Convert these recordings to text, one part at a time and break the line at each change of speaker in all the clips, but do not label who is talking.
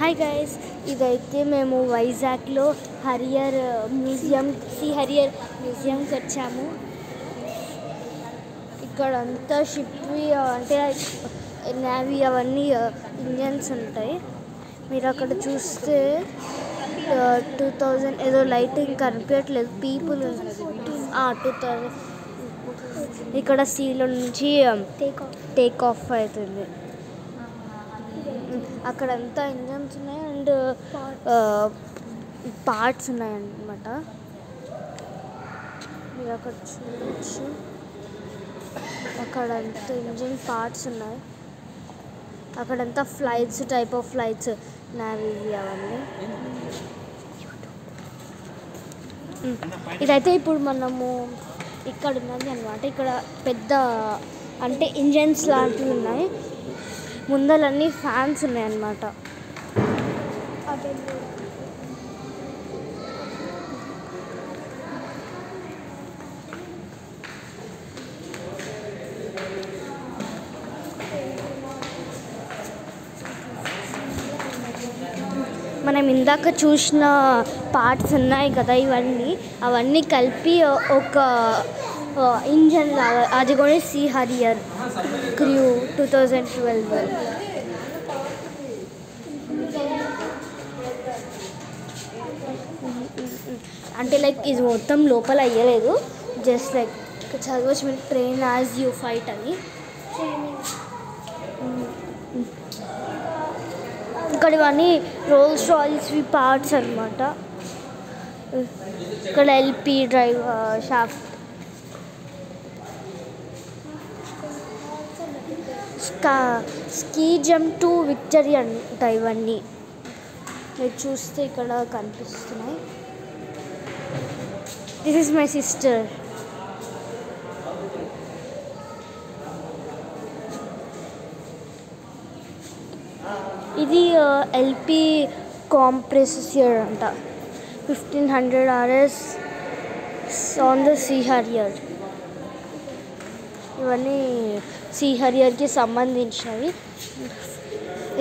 Hi guys, ఇదైతే మేము వైజాగ్లో హరియర్ మ్యూజియం హరియర్ మ్యూజియంకి వచ్చాము. ఇక్కడంతా షిప్వి అంటే నేవీ అవన్నీ ఇంజన్స్ ఉంటాయి. మీరు అక్కడ చూస్తే 2000 ఏదో లైటింగ్ కనిపించట్లేదు, పీపుల్ 2000 ఇక్కడ సీలో నుంచి టేక్ ఆఫ్ అవుతుంది. అక్కడంతా ఇంజన్స్ ఉన్నాయి అండ్ పార్ట్స్ ఉన్నాయన్నమాట. మీరు అక్కడ చూడవచ్చు, అక్కడంతా ఇంజిన్ పార్ట్స్ ఉన్నాయి. అక్కడంతా flights, type of flights, navy అవన్నీ. ఇదైతే ఇప్పుడు మనము ఇక్కడ ఉన్నది అనమాట. ఇక్కడ పెద్ద అంటే ఇంజన్స్ లాంటివి ఉన్నాయి, ముందలన్నీ ఫ్యాన్స్ ఉన్నాయన్నమాట. మనం ఇందాక చూసిన పార్ట్స్ ఉన్నాయి కదా, అవన్నీ కలిపి ఒక ఇంజన్ లాగా, అది కూడా సీ హరియర్ క్రూ 2012. అంటే లైక్ ఇది మొత్తం లోపల అయ్యలేదు, జస్ట్ లైక్ చదవచ్చు మీరు ట్రైన్ యాజ్ యూ ఫైట్ అని. ఇక్కడ ఇవన్నీ రోల్స్ రాయిస్వి పార్ట్స్ అనమాట. ఇక్కడ LP drive shaft, ski jump to victory అంట. ఇవన్నీ మీరు చూస్తే ఇక్కడ కనిపిస్తున్నాయి. This is my sister. ఇది ఎల్పి కాంప్రెసర్ అంట, 1500 RS on the sea harrier. ఇవన్నీ సీ హరియర్కి సంబంధించినవి.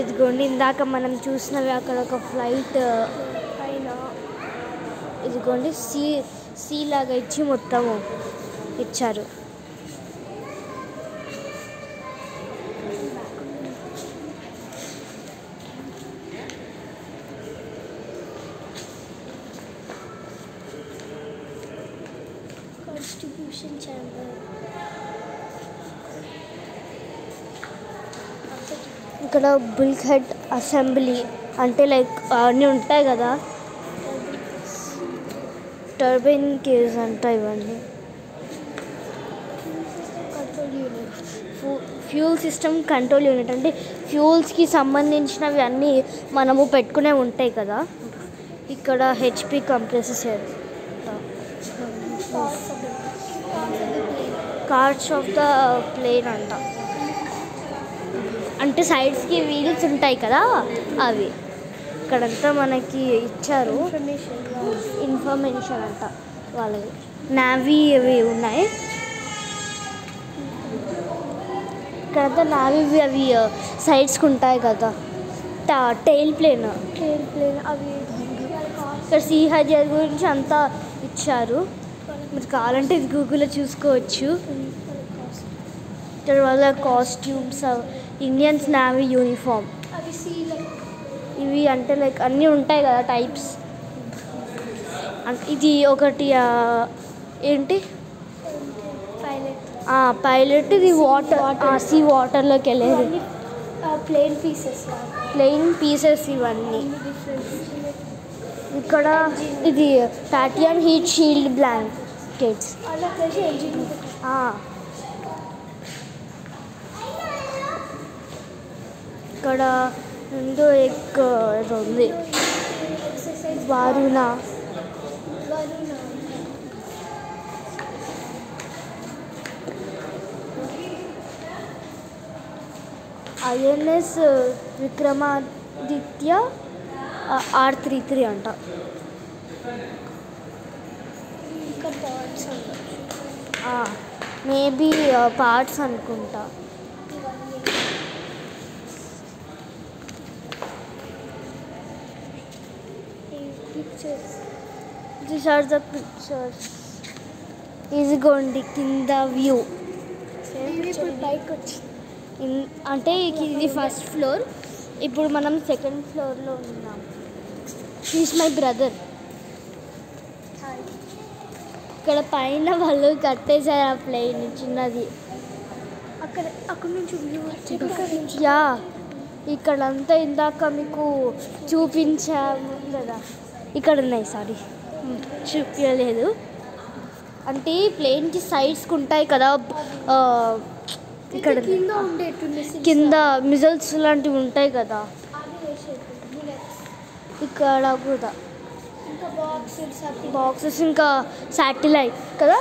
ఇదిగోండి ఇందాక మనం చూసినవి, అక్కడ ఒక ఫ్లైట్ పైన ఇదిగోండి సీ లాగా ఇచ్చి మొత్తము ఇచ్చారు. డిస్ట్రిబ్యూషన్ ఛాంబర్, ఇక్కడ బుల్క్ హెడ్ అసెంబ్లీ అంటే లైక్ అన్నీ ఉంటాయి కదా, టర్బైన్ కేజ్ అంట. ఇవన్నీ control unit, fuel system control unit అంటే ఫ్యూల్స్కి సంబంధించినవి అన్నీ మనము పెట్టుకునే ఉంటాయి కదా. ఇక్కడ HP compressor, cords of the plane అంట. అంటే సైడ్స్కి వీల్స్ ఉంటాయి కదా అవి. ఇక్కడంతా మనకి ఇచ్చారు ఇన్ఫర్మేషన్ అంట వాళ్ళవి. నావీ అవి ఉన్నాయి ఇక్కడంతా, నావీ అవి సైడ్స్కి ఉంటాయి కదా. టెయిల్ ప్లేన్ అవి. ఇక్కడ సీ హరియర్ గురించి అంతా ఇచ్చారు, మీరు కావాలంటే ఇది గూగుల్లో చూసుకోవచ్చు. ఇక్కడ వాళ్ళ కాస్ట్యూమ్స్, ఇండియన్స్ నావీ యూనిఫామ్, ఇవి అంటే లైక్ అన్నీ ఉంటాయి కదా టైప్స్. ఇది ఒకటి ఏంటి పైలట్, ఇది వాటర్ సీ వాటర్లోకి వెళ్ళేది. ప్లెయిన్ పీసెస్ ఇవన్నీ. ఇక్కడ ఇది ప్యాటియన్ హీట్ షీల్డ్ బ్లాంకెట్స్. ఇక్కడ ముందు ఏదో ఉంది, వారుణ. INS విక్రమాదిత్య R33 అంట. మేబీ పార్ట్స్ అనుకుంటా. These are the pictures. ఇదిగోండి కింద వ్యూ. అంటే ఇది ఫస్ట్ ఫ్లోర్, ఇప్పుడు మనం సెకండ్ ఫ్లోర్లో ఉన్నాం. He's my brother. ఇక్కడ పైన వాళ్ళు కట్టేశారు ఆ ప్లేన్ చిన్నది. అక్కడ నుంచి యా ఇక్కడంతా ఇందాక మీకు చూపించాము కదా, ఇక్కడ ఉన్నాయి. సారీ చూపించలేదు. అంటే ప్లేన్కి సైడ్స్కి ఉంటాయి కదా, ఇక్కడ కింద మిజైల్స్ లాంటివి ఉంటాయి కదా, ఇక్కడ కూడా బాక్సెస్ ఇంకా శాటిలైట్ కదా.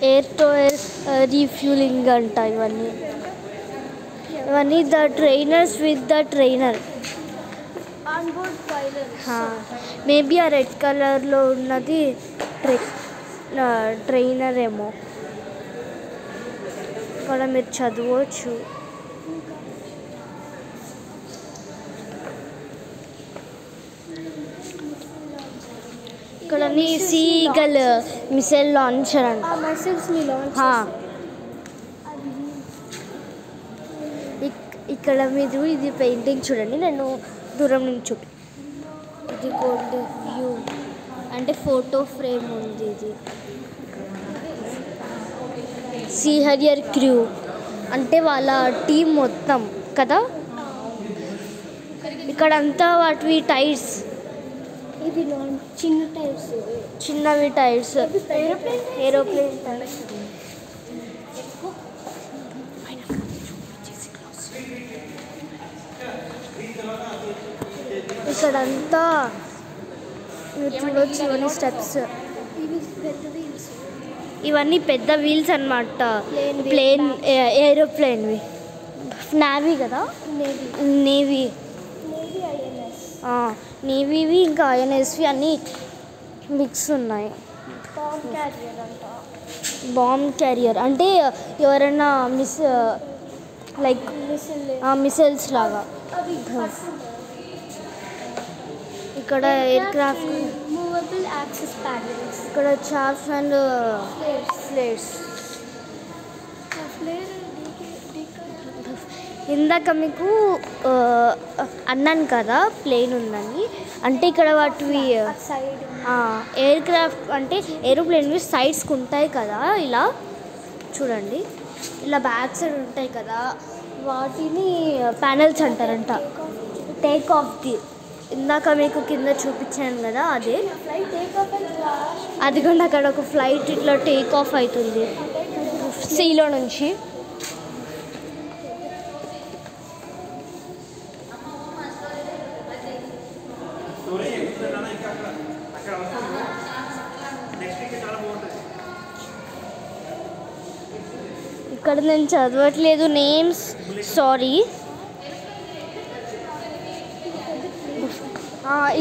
ఎయిర్ టు ఎయిర్ రీఫ్యూలింగ్ అంట ఇవన్నీ. The trainers with the trainer. Maybe ఆ రెడ్ కలర్లో ఉన్నది ట్రైనర్ ఏమో. ఇక్కడ మీరు చదవచ్చు. ఇక్కడ సీగల్ మిసైల్ లాంచర్ అంట. ఇక్కడ మీరు ఇది పెయింటింగ్ చూడండి, నేను దూరం నుంచి ఇది గోల్డ్ వ్యూ అంటే ఫోటో ఫ్రేమ్ ఉంది. ఇది సీ హరియర్ క్రూ అంటే వాళ్ళ టీం మొత్తం కదా. ఇక్కడంతా వాటివి టైర్స్, ఇది చిన్న టైర్స్, చిన్నవి టైర్స్, ఏరోప్లేన్ టైర్స్. ఇక్కడంతా చూడొచ్చు ఇవన్నీ స్టెప్స్, ఇవన్నీ పెద్ద వీల్స్ అన్నమాట. ప్లేన్ ఏరోప్లేన్వి. నేవీ కదా, నేవీ నేవీవి ఇంకా ఐఎన్ఎస్వి అన్నీ మిక్స్ ఉన్నాయి. బాంబ్ క్యారియర్ అంటే ఎవరైనా లైక్ మిసైల్స్ లాగా. ఇక్కడ air craft, movable access panels, ఇక్కడ చార్ఫ్ అండ్ ఫ్లేర్స్. ఇందాక మీకు అన్నాను కదా ప్లేన్ ఉందని, అంటే ఇక్కడ వాటివి ఎయిర్ క్రాఫ్ట్ అంటే ఏరోప్లేన్వి సైడ్స్కి ఉంటాయి కదా, ఇలా చూడండి, ఇలా బ్యాక్ సైడ్ ఉంటాయి కదా, వాటిని ప్యానెల్స్ అంటారంట. టేక్ ఆఫ్ది ఇందాక మీకు కింద చూపించాను కదా, అదే అదిగోండి అక్కడ ఒక ఫ్లైట్ ఇట్లా టేక్ ఆఫ్ అవుతుంది సీలో నుంచి. ఇక్కడ నేను చదవట్లేదు నేమ్స్, సారీ.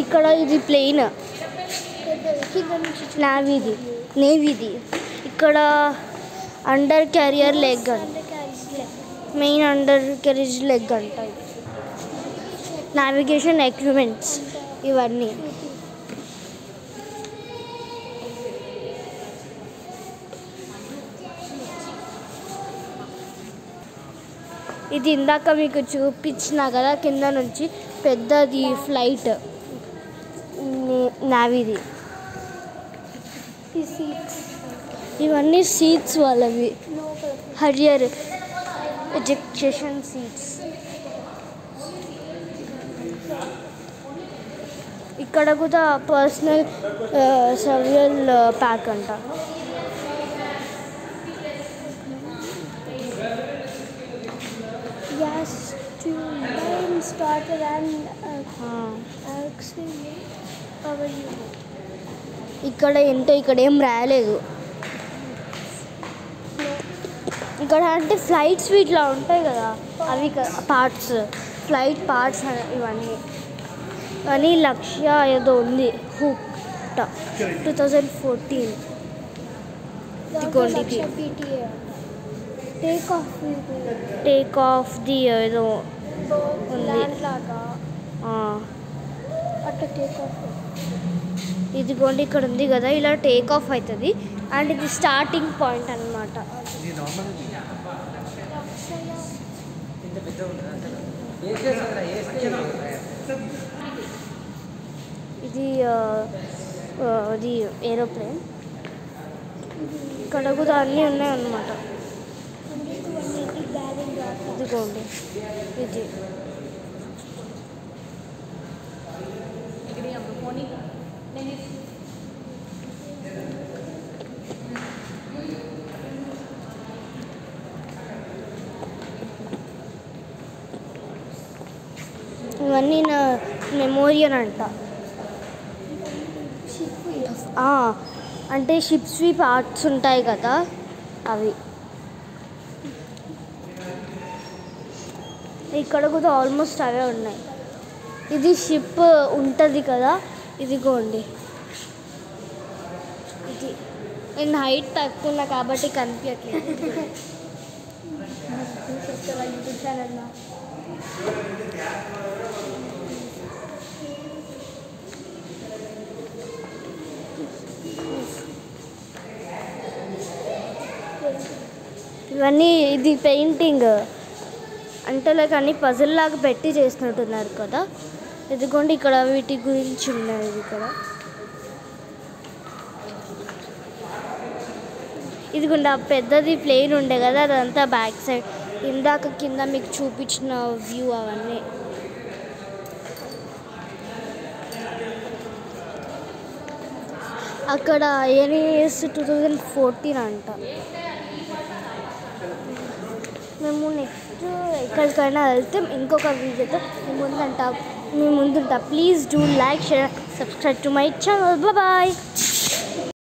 ఇక్కడ ఇది ప్లేన్ నేవీది. ఇక్కడ అండర్ క్యారియర్ లెగ్ అంట, మెయిన్ అండర్ క్యారేజ్ లెగ్ అంట. నావిగేషన్ ఎక్విప్మెంట్స్ ఇవన్నీ. ఇది ఇందాక మీకు చూపించిన కదా కింద నుంచి పెద్దది ఫ్లైట్ నావీది. ఇవన్నీ సీట్స్ వాళ్ళవి, హరియర్ ఎజెక్షన్ సీట్స్. ఇక్కడ కూడా పర్సనల్ సర్వియల్ ప్యాక్ అంట. Gas tube, starter and power unit. ఇక్కడ ఏంటో ఇక్కడ ఏం రాయలేదు. ఇక్కడ అంటే ఫ్లైట్స్ ఇట్లా ఉంటాయి కదా, అవి పార్ట్స్, ఫ్లైట్ పార్ట్స్ ఇవన్నీ లక్ష్య ఏదో ఉంది హుక్ 2014. టేక్ ఆఫ్ ది ఏదో
లాగా అట్లా టేక్ ఆఫ్.
ఇదిగోండి ఇక్కడ ఉంది కదా, ఇలా టేక్ ఆఫ్ అవుతుంది. అండ్ ఇది స్టార్టింగ్ పాయింట్ అన్నమాట. ఇది ఇది ఏరోప్లేన్. ఇక్కడ కూడా అన్నీ ఉన్నాయన్నమాట. ఇదిగోండి ఇది ఇవన్నీ నా మెమోరియల్ అంట. అంటే షిప్స్వి పార్ట్స్ ఉంటాయి కదా అవి. ఇక్కడ కూడా ఆల్మోస్ట్ అవే ఉన్నాయి. ఇది షిప్ ఉంటుంది కదా, ఇదిగోండి. ఇది నేను హైట్ తక్కువ ఉన్నా కాబట్టి కనిపించట్లేదు. యూట్యూబ్ ఛానల్లో ఇవన్నీ ఇది పెయింటింగ్ అంటే లైక్ అన్ని పజిల్ లాగా పెట్టి చేసినట్టున్నారు కదా. ఇదిగోండి ఇక్కడ వీటి గురించి ఉన్నది. ఇక్కడ ఇదిగోండి ఆ పెద్దది ప్లేన్ ఉండే కదా, అదంతా బ్యాక్ సైడ్. ఇందాక కింద మీకు చూపించిన వ్యూ అవన్నీ. అక్కడ INS 2014 అంట. మేము నెక్స్ట్ ఎక్కడికైనా వెళ్తే ఇంకొక వీడియోతో మీ ముందుంటా. Please do like, share, subscribe to my channel. Bye.